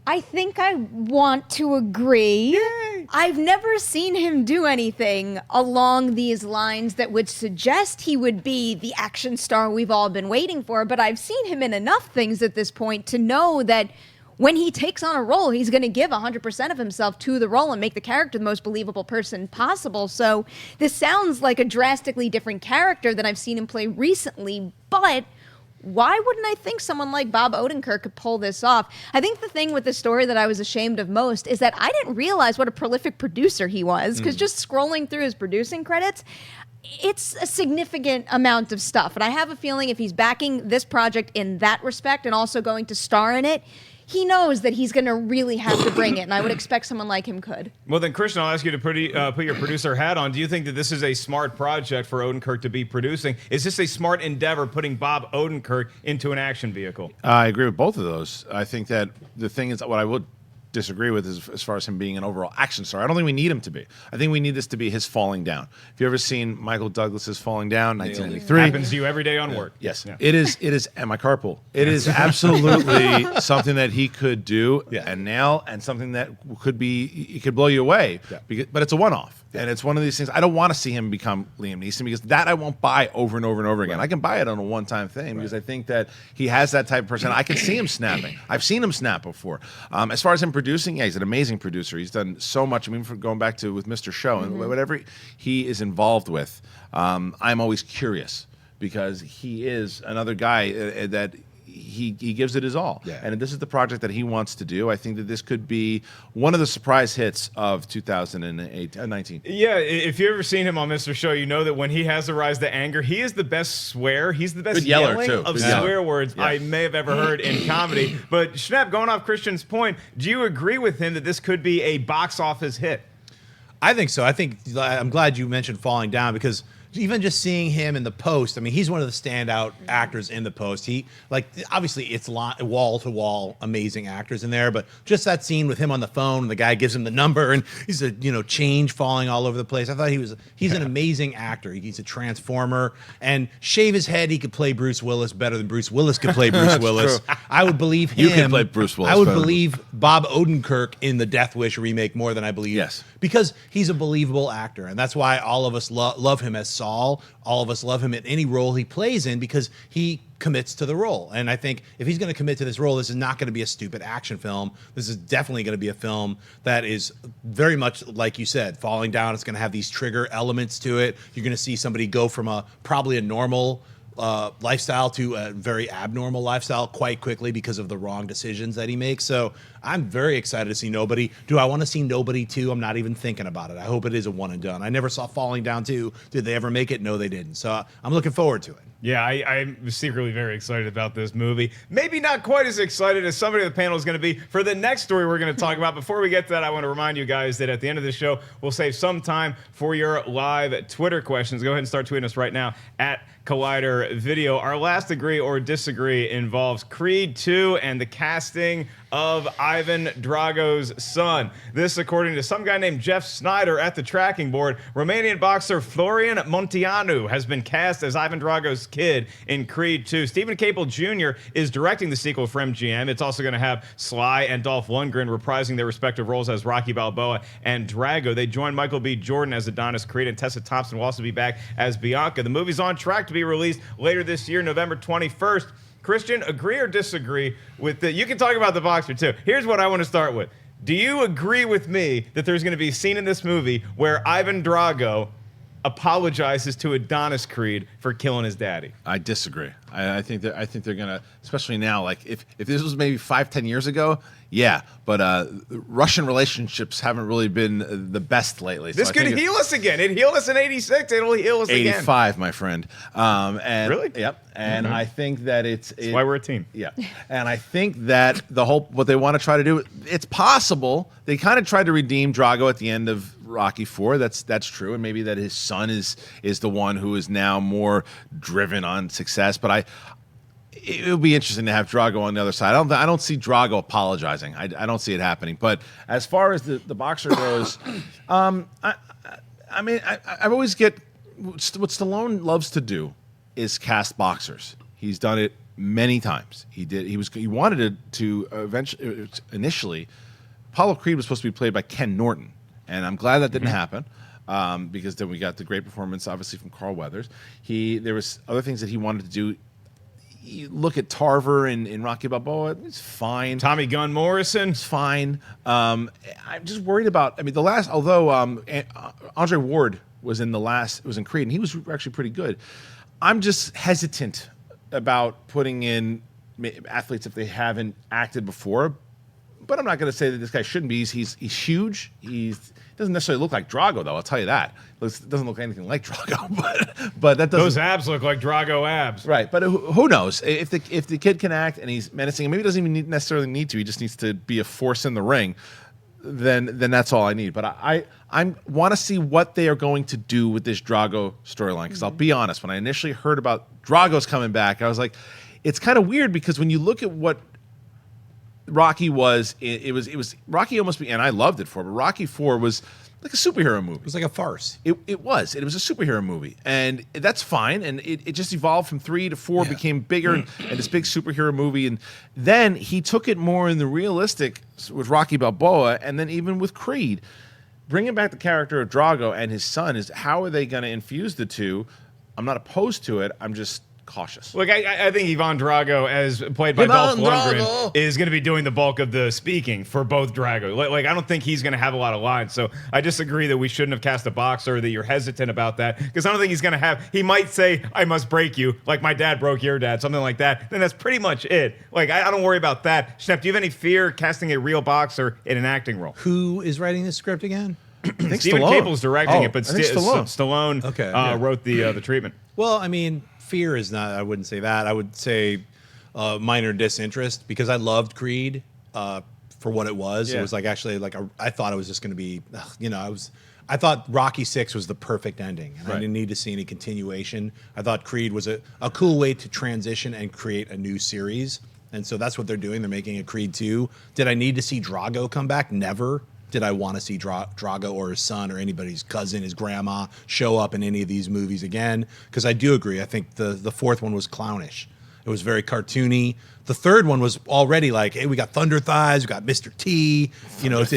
I think I want to agree. Yay. I've never seen him do anything along these lines that would suggest he would be the action star we've all been waiting for, but I've seen him in enough things at this point to know that when he takes on a role, he's going to give 100% of himself to the role and make the character the most believable person possible. So this sounds like a drastically different character than I've seen him play recently, but why wouldn't I think someone like Bob Odenkirk could pull this off? I think the thing with this story that I was ashamed of most is that I didn't realize what a prolific producer he was, because just scrolling through his producing credits, it's a significant amount of stuff. And I have a feeling if he's backing this project in that respect and also going to star in it, he knows that he's going to really have to bring it, and I would expect someone like him could. Well, then, Kristian, I'll ask you to put your producer hat on. Do you think that this is a smart project for Odenkirk to be producing? Is this a smart endeavor, putting Bob Odenkirk into an action vehicle? I agree with both of those. I think that the thing is, what I would disagree with is as far as him being an overall action star. I don't think we need him to be. I think we need this to be his falling down. Have you ever seen Michael Douglas's Falling Down, 1983? Happens to you every day on work. Yes, Yeah. it is, and my carpool. It is absolutely something that he could do and nail, and something that it could blow you away. Yeah. But it's a one-off. And it's one of these things. I don't want to see him become Liam Neeson, because that I won't buy over and over and over again. I can buy it on a one-time thing because I think that he has that type of person. I can see him snapping. I've seen him snap before. As far as him producing, he's an amazing producer. He's done so much. I mean, for going back to with Mr. Show and whatever he is involved with, I'm always curious, because he is another guy that he gives it his all. Yeah. And this is the project that he wants to do. I think that this could be one of the surprise hits of 2019. Yeah, if you've ever seen him on Mr. Show, you know that when he has a rise to anger, he is the best swear. He's the best Good yeller, yelling too. of Good swear yeller. words I may have ever heard in comedy. But Schnepp, going off Kristian's point, do you agree with him that this could be a box office hit? I think so. I'm glad you mentioned Falling Down, because even just seeing him in The Post, I mean, he's one of the standout actors in The Post. Obviously it's wall to wall amazing actors in there, but just that scene with him on the phone, and the guy gives him the number, and he's change falling all over the place. I thought he's an amazing actor. He's a transformer, and shave his head, he could play Bruce Willis better than Bruce Willis could play Bruce Willis. True. I would believe him. You can play Bruce Willis I would better. believe Bob Odenkirk in the Death Wish remake more than I believe. Yes. Because he's a believable actor, and that's why all of us love him as Saul. All of us love him in any role he plays in, because he commits to the role. And I think if he's going to commit to this role, this is not going to be a stupid action film. This is definitely going to be a film that is very much, like you said, Falling Down. It's going to have these trigger elements to it. You're going to see somebody go from probably a normal lifestyle to a very abnormal lifestyle quite quickly because of the wrong decisions that he makes. So I'm very excited to see Nobody. Do I want to see Nobody 2? I'm not even thinking about it. I hope it is a one and done. I never saw Falling Down 2. Did they ever make it? No, they didn't. So I'm looking forward to it. Yeah, I'm secretly very excited about this movie. Maybe not quite as excited as somebody on the panel is going to be for the next story we're going to talk about. Before we get to that, I want to remind you guys that at the end of the show, we'll save some time for your live Twitter questions. Go ahead and start tweeting us right now at Collider Video. Our last agree or disagree involves Creed 2 and the casting of Ivan Drago's son. This, according to some guy named Jeff Snyder at the tracking board, Romanian boxer Florian Munteanu has been cast as Ivan Drago's kid in Creed 2. Stephen Caple Jr. is directing the sequel for MGM. It's also going to have Sly and Dolph Lundgren reprising their respective roles as Rocky Balboa and Drago. They join Michael B. Jordan as Adonis Creed, and Tessa Thompson will also be back as Bianca. The movie's on track to be released later this year, November 21st. Kristian, agree or disagree with the... You can talk about the boxer, too. Here's what I want to start with. Do you agree with me that there's going to be a scene in this movie where Ivan Drago apologizes to Adonis Creed for killing his daddy. I disagree. I think they're gonna, especially now. Like if this was maybe 5-10 years ago, yeah. But Russian relationships haven't really been the best lately. This So could heal us again. It healed us in '86. It'll heal us again. 85, my friend. And Really? Yep. And I think that That's why we're a team. Yeah. And I think that what they want to try to do, it's possible. They kind of tried to redeem Drago at the end of Rocky IV. That's true. And maybe that his son is the one who is now more driven on success. But it would be interesting to have Drago on the other side. I don't see Drago apologizing. I don't see it happening. But as far as the boxer goes, I always get what Stallone loves to do is cast boxers. He's done it many times. He wanted to eventually, initially, Apollo Creed was supposed to be played by Ken Norton, and I'm glad that didn't happen. Because then we got the great performance, obviously, from Carl Weathers. There was other things that he wanted to do. You look at Tarver in Rocky Balboa; it's fine. Tommy Gunn Morrison, it's fine. I'm just worried about. I mean, although Andre Ward was in Creed, and he was actually pretty good. I'm just hesitant about putting in athletes if they haven't acted before. But I'm not going to say that this guy shouldn't be. He's huge. He doesn't necessarily look like Drago, though. I'll tell you that. Doesn't look anything like Drago. But that doesn't. Those abs look like Drago abs. Right. But who knows? If the kid can act and he's menacing, and maybe he doesn't even necessarily need to. He just needs to be a force in the ring. Then that's all I need. But I want to see what they are going to do with this Drago storyline. Because I'll be honest, when I initially heard about Drago's coming back, I was like, it's kind of weird because when you look at what Rocky was, it was Rocky almost, and I loved it but Rocky IV was like a superhero movie. It was like a farce. It was a superhero movie, and that's fine. And it just evolved from 3 to 4, became bigger, and this big superhero movie. And then he took it more in the realistic with Rocky Balboa, and then even with Creed, bringing back the character of Drago and his son is how are they going to infuse the two? I'm not opposed to it. I'm just cautious. Look, I think Ivan Drago, as played by Dolph Lundgren, is going to be doing the bulk of the speaking for both Drago. Like, I don't think he's going to have a lot of lines. So I disagree that we shouldn't have cast a boxer, that you're hesitant about that, because I don't think he's going to have. He might say, "I must break you," like my dad broke your dad, something like that. Then that's pretty much it. Like, I don't worry about that. Schnepp, do you have any fear casting a real boxer in an acting role? Who is writing this script again? Stephen Cable's directing it, but Stallone wrote the treatment. Well, I mean, fear is not. I wouldn't say that. I would say minor disinterest because I loved Creed for what it was. Yeah. It was like actually like I thought it was just going to be. I thought Rocky VI was the perfect ending, and I didn't need to see any continuation. I thought Creed was a cool way to transition and create a new series, and so that's what they're doing. They're making a Creed 2. Did I need to see Drago come back? Never. Did I want to see Drago or his son or anybody's cousin, his grandma, show up in any of these movies again? Because I do agree. I think the fourth one was clownish. It was very cartoony. The third one was already like, hey, we got Thunder Thighs, we got Mr. T. You know what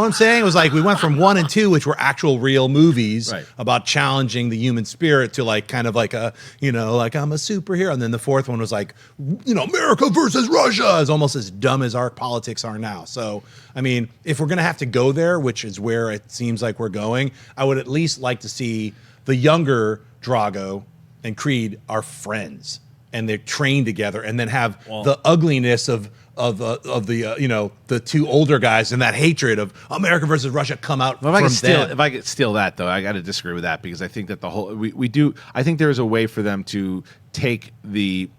I'm saying? It was like we went from 1 and 2, which were actual real movies about challenging the human spirit, to like kind of like like I'm a superhero. And then the fourth one was like, America versus Russia, is almost as dumb as our politics are now. So, I mean, if we're gonna have to go there, which is where it seems like we're going, I would at least like to see the younger Drago and Creed are friends. And they're trained together, and then have the ugliness of the two older guys and that hatred of America versus Russia come out from them. If I could steal that, though, I got to disagree with that, because I think that the whole we do. I think there is a way for them to take the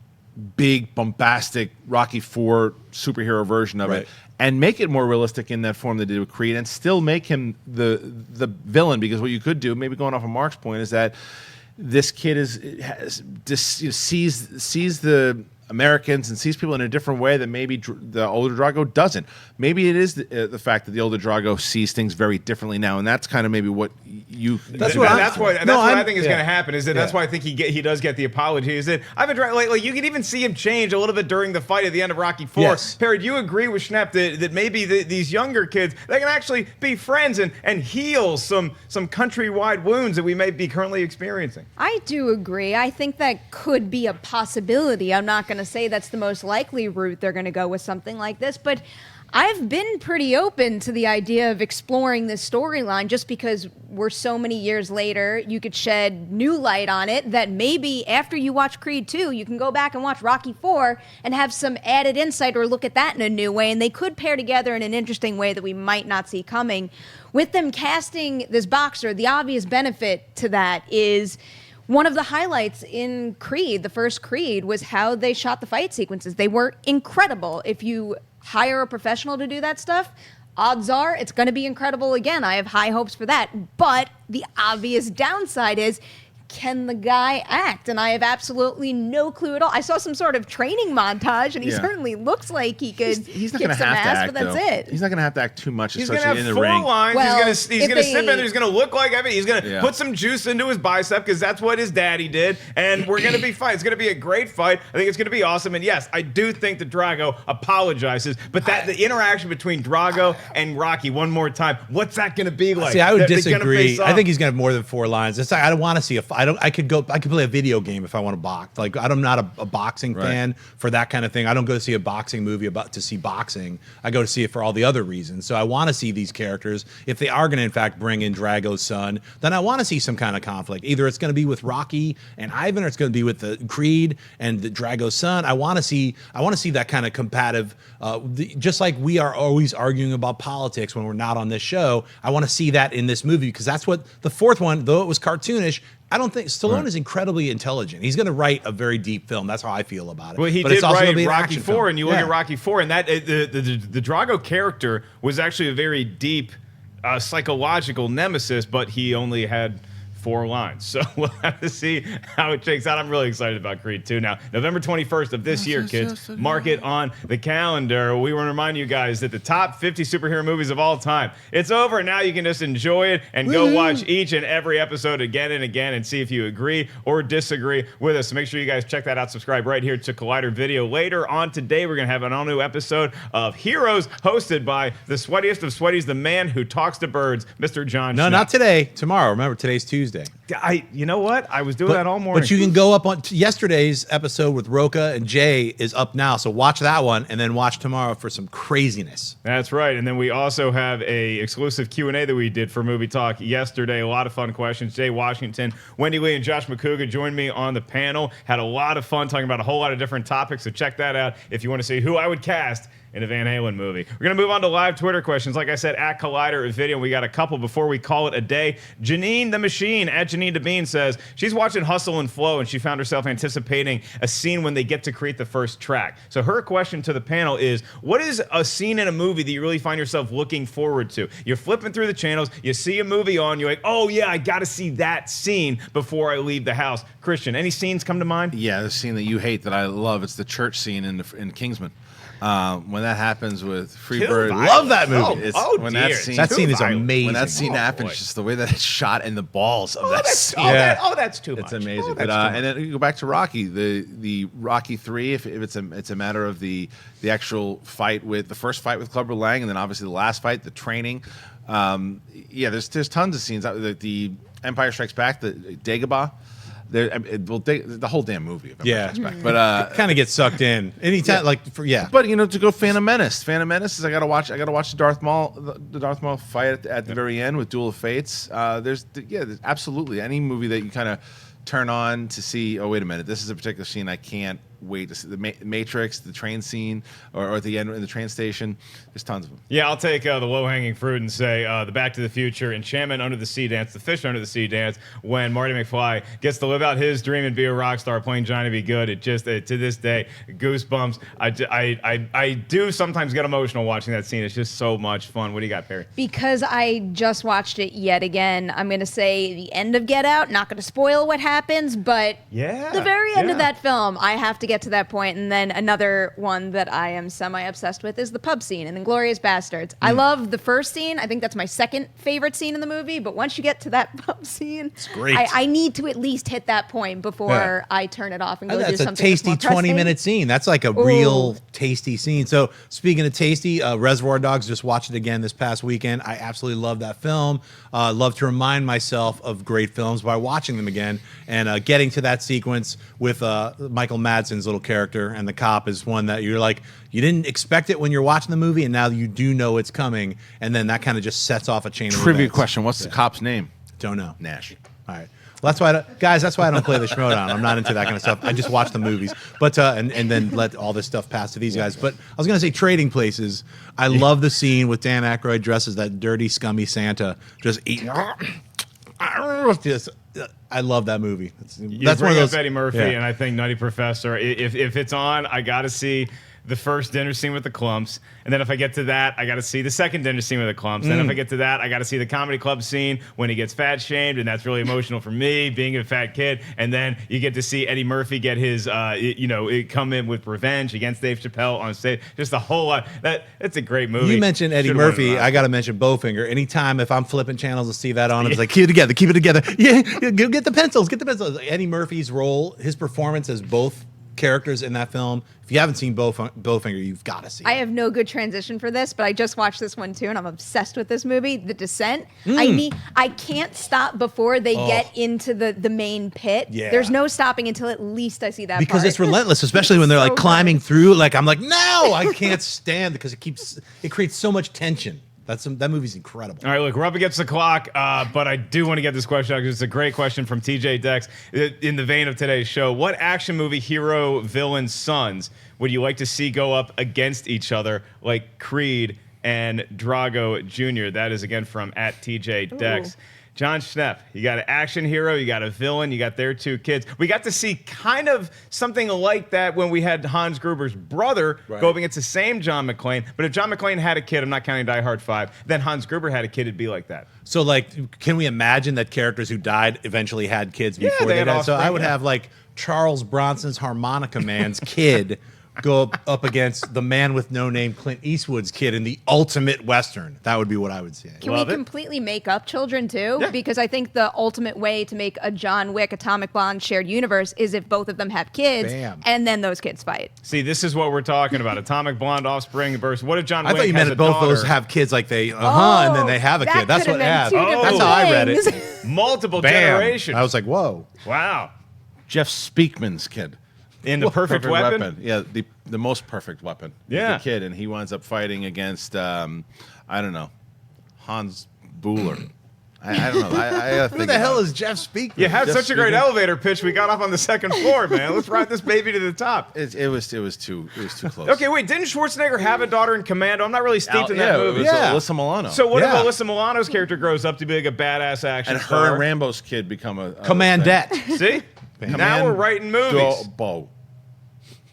big bombastic Rocky IV superhero version of it and make it more realistic in that form they did with Creed, and still make him the villain. Because what you could do, maybe going off of Mark's point, is that this kid sees the Americans and sees people in a different way that maybe the older Drago doesn't. Maybe it is the fact that the older Drago sees things very differently now, and that's kind of maybe what you. That's what I think is going to happen. Is that that's why I think he does get the apology. Is that Ivan Drago, like you can even see him change a little bit during the fight at the end of Rocky IV. Yes. Perry, do you agree with Schnepp that maybe these younger kids, they can actually be friends and heal some countrywide wounds that we may be currently experiencing? I do agree. I think that could be a possibility. I'm not going to say that's the most likely route they're going to go with something like this, but I've been pretty open to the idea of exploring this storyline just because we're so many years later. You could shed new light on it that maybe after you watch Creed 2, you can go back and watch Rocky 4 and have some added insight or look at that in a new way. And they could pair together in an interesting way that we might not see coming. With them casting this boxer, the obvious benefit to that is one of the highlights in Creed, the first Creed, was how they shot the fight sequences. They were incredible. If you hire a professional to do that stuff, odds are it's going to be incredible again. I have high hopes for that. But the obvious downside is, can the guy act? And I have absolutely no clue at all. I saw some sort of training montage, and he certainly looks like he could he's not kick gonna some have to ass, act, but that's though. it. He's not going to have to act too much, He's gonna especially have in the 4 ring. lines. Well, he's gonna sit there. He's gonna look like Evan. He's gonna put some juice into his bicep because that's what his daddy did. And we're gonna be fine. It's gonna be a great fight. I think it's gonna be awesome. And yes, I do think that Drago apologizes, but that the interaction between Drago and Rocky one more time, what's that gonna be like? See, I would They're gonna disagree. face I off. think he's gonna have more than 4 lines. It's like, I don't want to see I could play a video game if I want to box. Like, I'm not a boxing fan for that kind of thing. I don't go to see a boxing movie to see boxing. I go to see it for all the other reasons. So I want to see these characters. If they are going to in fact bring in Drago's son, then I want to see some kind of conflict. Either it's going to be with Rocky and Ivan, or it's going to be with the Creed and the Drago's son. I want to see that kind of combative. Just like we are always arguing about politics when we're not on this show, I want to see that in this movie, because that's what the fourth one, though it was cartoonish, I don't think Stallone is incredibly intelligent. He's going to write a very deep film. That's how I feel about it. Well, he but did it's also write gonna be an Rocky action 4, film. and you look at Rocky 4, and that the Drago character was actually a very deep psychological nemesis, but he only had 4 lines. So we'll have to see how it shakes out. I'm really excited about Creed 2 now. November 21st of this year, kids. Mark it on the calendar. We want to remind you guys that the top 50 superhero movies of all time, it's over. Now you can just enjoy it and go watch each and every episode again and again and see if you agree or disagree with us. So make sure you guys check that out. Subscribe right here to Collider Video. Later on today, we're going to have an all-new episode of Heroes, hosted by the sweatiest of sweaties, the man who talks to birds, Mr. Jon No, Schnepp. not today. Tomorrow. Remember, today's Tuesday. You know what? I was doing that all morning. But you can go up on yesterday's episode with Roca and Jay is up now. So watch that one and then watch tomorrow for some craziness. That's right. And then we also have a exclusive Q&A that we did for Movie Talk yesterday. A lot of fun questions. Jay Washington, Wendy Lee, and Josh McCouga joined me on the panel. Had a lot of fun talking about a whole lot of different topics. So check that out if you want to see who I would cast in a Van Halen movie. We're going to move on to live Twitter questions. Like I said, at Collider Video, we got a couple before we call it a day. Janine the Machine, at Janine DeBean, says she's watching Hustle and Flow, and she found herself anticipating a scene when they get to create the first track. So her question to the panel is, what is a scene in a movie that you really find yourself looking forward to? You're flipping through the channels, you see a movie on, you're like, oh yeah, I got to see that scene before I leave the house. Kristian, any scenes come to mind? Yeah, the scene that you hate that I love. It's the church scene in Kingsman. When that happens with Freebird, Love that movie. When dear. That scene is amazing. When that scene happens, boy. just the way that it's shot and the balls of that scene. That's too much. It's amazing. Oh, But, that's too much. and then you go back to Rocky, the Rocky 3. If it's a matter of the actual fight with the first fight with Clubber Lang, and then obviously the last fight, the training. There's tons of scenes. The Empire Strikes Back, the Dagobah. The whole damn movie. Of Empire Strikes Back. But Kind of get sucked in anytime. But to go Phantom Menace. Phantom Menace is I gotta watch the Darth Maul fight at the very end with Duel of Fates. There's absolutely any movie that you kind of turn on to see. Oh wait a minute, this is a particular scene I can't wait to see. The Matrix, the train scene, or at the end in the train station. There's tons of them. Yeah, I'll take the low-hanging fruit and say the Back to the Future Enchantment Under the Sea dance, the Fish Under the Sea dance, when Marty McFly gets to live out his dream and be a rock star playing Johnny Be Good. It just to this day, goosebumps. I do sometimes get emotional watching that scene. It's just so much fun. What do you got, Perri? Because I just watched it yet again, I'm going to say the end of Get Out. Not going to spoil what happens, but the very end of that film, I have to get to that point. And then another one that I am semi-obsessed with is the pub scene in Inglourious Bastards. I love the first scene. I think that's my second favorite scene in the movie. But once you get to that pub scene, it's great. I need to at least hit that point before I turn it off and go do That's something a tasty that's more pressing. 20-minute scene. That's like a real tasty scene. So speaking of tasty, Reservoir Dogs, just watched it again this past weekend. I absolutely love that film. Love to remind myself of great films by watching them again and getting to that sequence with Michael Madsen Manson's little character, and the cop is one that you're like, you didn't expect it when you're watching the movie, and now you do know it's coming, and then that kind of just sets off a chain of Trivia events. question: what's the cop's name? Don't know. Nash. All right. Well, that's why, guys. That's why I don't play the Schmodown. I'm not into that kind of stuff. I just watch the movies, but and then let all this stuff pass to these guys. But I was gonna say Trading Places. I love the scene with Dan Aykroyd dressed as that dirty, scummy Santa, just eating. I love that movie. That's one of those. Eddie Murphy, yeah. and I think Nutty Professor. If it's on, I got to see the first dinner scene with the Clumps, and then if I get to that, I got to see the second dinner scene with the Clumps. Then if I get to that, I got to see the comedy club scene when he gets fat shamed, and that's really emotional for me, being a fat kid. And then you get to see Eddie Murphy get his, come in with revenge against Dave Chappelle on stage. Just a whole lot. It's a great movie. You mentioned Eddie Should've won Murphy. an I got to mention Bowfinger. Anytime if I'm flipping channels and see that on, it's like, keep it together, keep it together. Yeah, go get the pencils, get the pencils. Eddie Murphy's role, his performance as both characters in that film. If you haven't seen Bowfinger, you've got to see it. I have no good transition for this, but I just watched this one too, and I'm obsessed with this movie, The Descent. I can't stop before they get into the main pit. Yeah. There's no stopping until at least I see that because part. it's relentless, especially when they're like So climbing through. Like I'm like, no, I can't stand because it creates so much tension. That movie's incredible. All right, look, we're up against the clock, but I do want to get this question out because it's a great question from TJ Dex. In the vein of today's show, what action movie hero, villain, sons would you like to see go up against each other like Creed and Drago Jr.? That is, again, from @TJ Dex. Ooh. Jon Schnepp, you got an action hero, you got a villain, you got their two kids. We got to see kind of something like that when we had Hans Gruber's brother go up against the same John McClane. But if John McClane had a kid, I'm not counting Die Hard 5, then Hans Gruber had a kid, it'd be like that. So, like, can we imagine that characters who died eventually had kids Yeah, before they they had died? So offspring, I would yeah. have, like, Charles Bronson's Harmonica Man's kid go up against the man with no name, Clint Eastwood's kid, in the ultimate Western. That would be what I would say. Can Love we it. completely make up children too? Yeah. Because I think the ultimate way to make a John Wick Atomic Blonde shared universe is if both of them have kids, Bam. and then those kids fight. See, this is what we're talking about. Atomic Blonde offspring versus what if John I Wick thought you has meant a if both daughter? those have kids, like they, and then they have a that kid. That's could've what, been yeah. two That's different how I read things. it. Multiple Bam. generations. I was like, whoa. Wow. Jeff Speakman's kid. In the perfect weapon? Yeah, the most perfect weapon. He's Yeah. the kid, and he winds up fighting against I don't know, Hans Bueller. I don't know. I gotta Who think the hell about is Jeff Speakman? You had Jeff such a great Speakman? elevator pitch. We got off on the second floor, man. Let's ride this baby to the top. it was too close. Okay, wait. Didn't Schwarzenegger have a daughter in Commando? I'm not really steeped in that yeah, movie. It was Yeah. Alyssa Milano. So what Yeah. if Alyssa Milano's character grows up to be like a badass action and her star? and Rambo's kid become a Commandette. See? Now we're writing movies. Bo.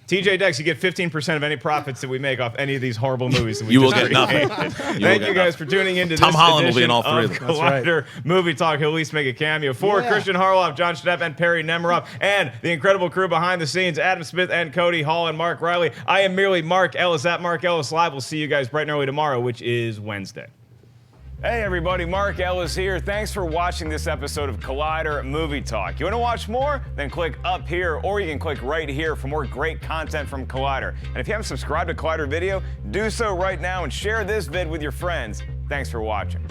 TJ Dex, you get 15% of any profits that we make off any of these horrible movies. That we You will just get nothing. created. You will Thank get you guys nothing. for tuning into Tom this Holland will be edition in all three of of them. That's right. Collider Movie Talk. He'll at least make a cameo for Yeah. Kristian Harloff, Jon Schnepp, and Perri Nemiroff, and the incredible crew behind the scenes, Adam Smith and Cody Hall and Mark Riley. I am merely Mark Ellis at Mark Ellis Live. We'll see you guys bright and early tomorrow, which is Wednesday. Hey everybody, Mark Ellis here. Thanks for watching this episode of Collider Movie Talk. You want to watch more? Then click up here, or you can click right here for more great content from Collider. And if you haven't subscribed to Collider Video, do so right now and share this vid with your friends. Thanks for watching.